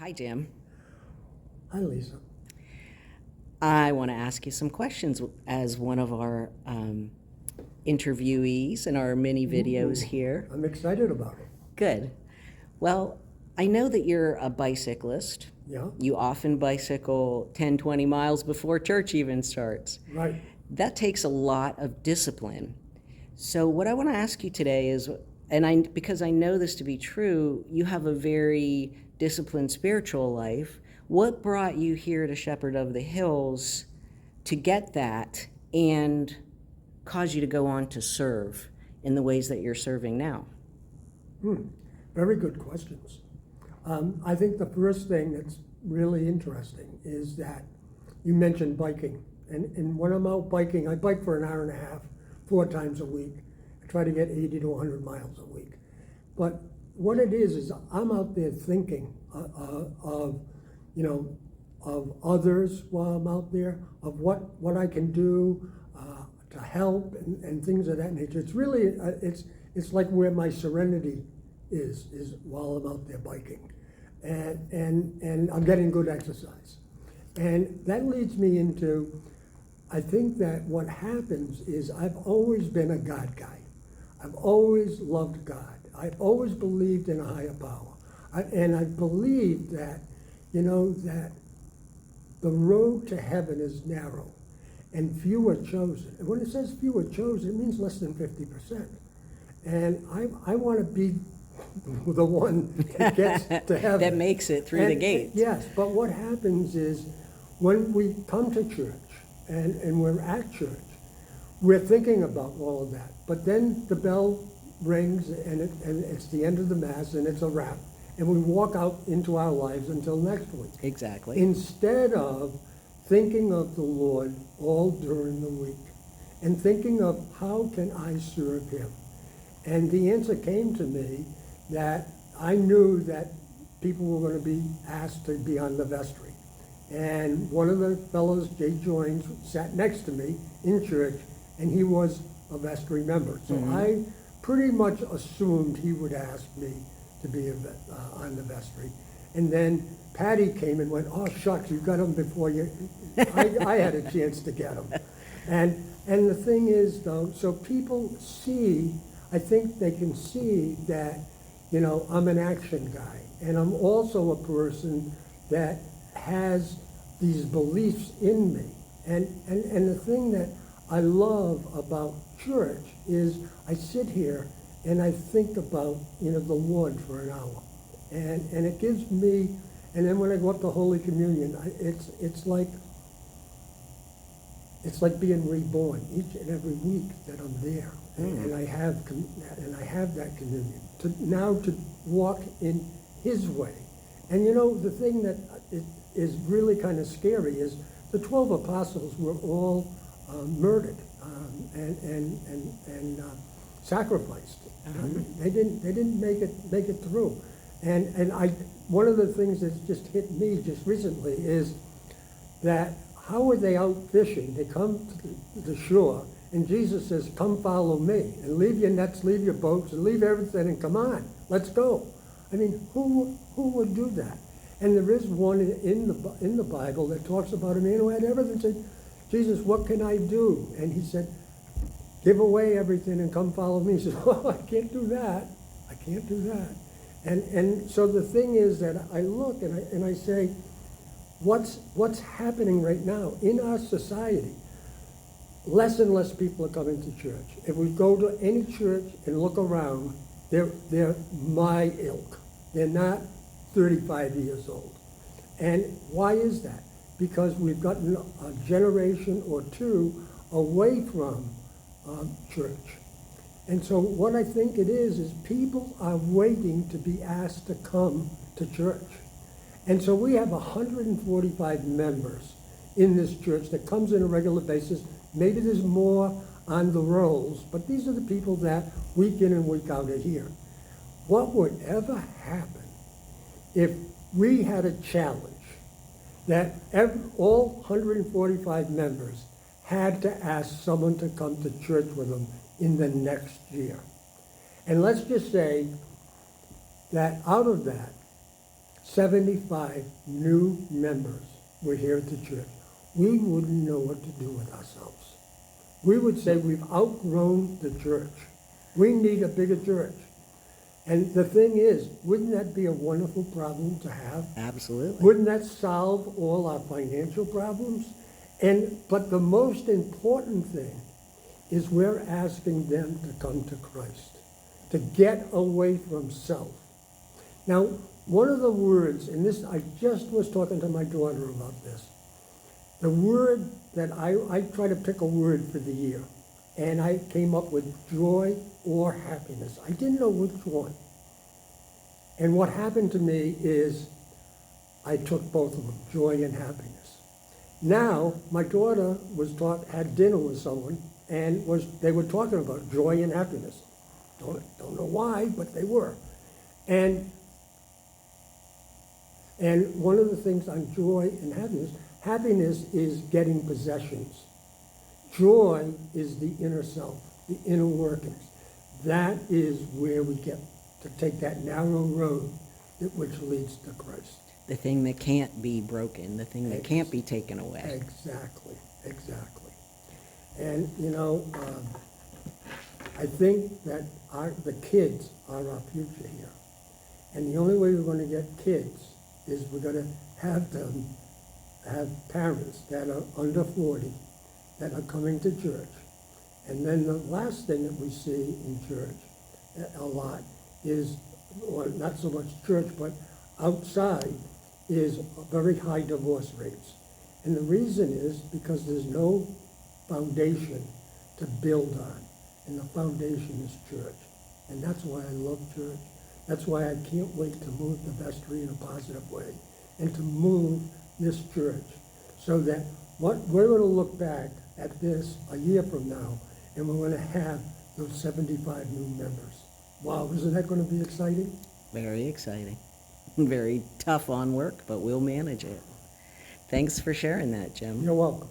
Hi, Jim. Hi, Lisa. I want to ask you some questions as one of our interviewees in our mini videos Ooh, here. I'm excited about it. Good. Well, I know that you're a bicyclist. Yeah, You often bicycle 10, 20 miles before church even starts. right. That takes a lot of discipline. So what I want to ask you today is, because I know this to be true, you have a very disciplined spiritual life. What brought you here to Shepherd of the Hills to get that and cause you to go on to serve in the ways that you're serving now? Very good questions. I think the first thing that's really interesting is that you mentioned biking. And when I'm out biking, I bike for an hour and a half, 4 times a week. I try to get 80 to 100 miles a week. But what it is I'm out there thinking of others while I'm out there, of what I can do to help and things of that nature. It's really, it's like where my serenity is while I'm out there biking. And I'm getting good exercise. And that leads me into, I think that what happens is I've always been a God guy. I've always loved God. I've always believed in a higher power. And I believe that, that the road to heaven is narrow and few are chosen. And when it says few are chosen, it means less than 50%. And I want to be the one that gets to heaven. That makes it through the gates. Yes, but what happens is when we come to church and we're at church, we're thinking about all of that. But then the bell rings and it's the end of the Mass and it's a wrap. And we walk out into our lives until next week. Exactly. Instead of thinking of the Lord all during the week and thinking of how can I serve Him. And the answer came to me that I knew that people were going to be asked to be on the vestry. And one of the fellows, Jay Joins, sat next to me in church, and he was a vestry member. So I pretty much assumed he would ask me to be on the vestry. And then Patty came and went, "Oh, shucks, you got him before you." I had a chance to get him. And the thing is, though, so people see, I think they can see that, I'm an action guy. And I'm also a person that has these beliefs in me. And the thing that I love about church is I sit here and I think about, the Lord for an hour. And it gives me, and then when I go up to Holy Communion, it's like being reborn each and every week that I'm there. And I have that communion to walk in His way. And the thing that is really kind of scary is the 12 apostles were all murdered and sacrificed. They didn't make it through. And one of the things that's just hit me just recently is that how are they out fishing? They come to the shore, and Jesus says, "Come follow me, and leave your nets, leave your boats, and leave everything, and come on, let's go." I mean, who would do that? And there is one in the Bible that talks about a man who had everything. Said, "Jesus, what can I do?" And he said, "Give away everything and come follow me." He said, "Oh, I can't do that. I can't do that." And so the thing is that I look and I say, what's happening right now in our society? Less and less people are coming to church. If we go to any church and look around, they're my ilk. They're not 35 years old. And why is that? Because we've gotten a generation or two away from church. And so what I think it is people are waiting to be asked to come to church. And so we have 145 members in this church that comes on a regular basis. Maybe there's more on the rolls, but these are the people that week in and week out are here. What would ever happen if we had a challenge that all 145 members had to ask someone to come to church with them in the next year? And let's just say that out of that, 75 new members were here at the church, we wouldn't know what to do with ourselves. We would say we've outgrown the church. We need a bigger church. And the thing is, wouldn't that be a wonderful problem to have? Absolutely. Wouldn't that solve all our financial problems? But the most important thing is we're asking them to come to Christ, to get away from self. Now, one of the words, and this, I just was talking to my daughter about this, the word that I try to pick a word for the year, and I came up with joy or happiness. I didn't know which one. And what happened to me is I took both of them, joy and happiness. Now, my daughter had dinner with someone, and they were talking about joy and happiness. Don't know why, but they were. And one of the things on joy and happiness is getting possessions. Joy is the inner self, the inner workings. That is where we get to take that narrow road which leads to Christ. The thing that can't be broken, the thing that can't be taken away. Exactly. And, I think that the kids are our future here. And the only way we're going to get kids is we're going to have them have parents that are under 40 that are coming to church. And then the last thing that we see in church a lot is, or not so much church, but outside, is very high divorce rates. And the reason is because there's no foundation to build on. And the foundation is church. And that's why I love church. That's why I can't wait to move the vestry in a positive way and to move this church so that we're going to look back at this a year from now and we're going to have those 75 new members. Wow, isn't that going to be exciting? Very exciting. Very tough on work, but we'll manage it. Thanks for sharing that, Jim. You're welcome.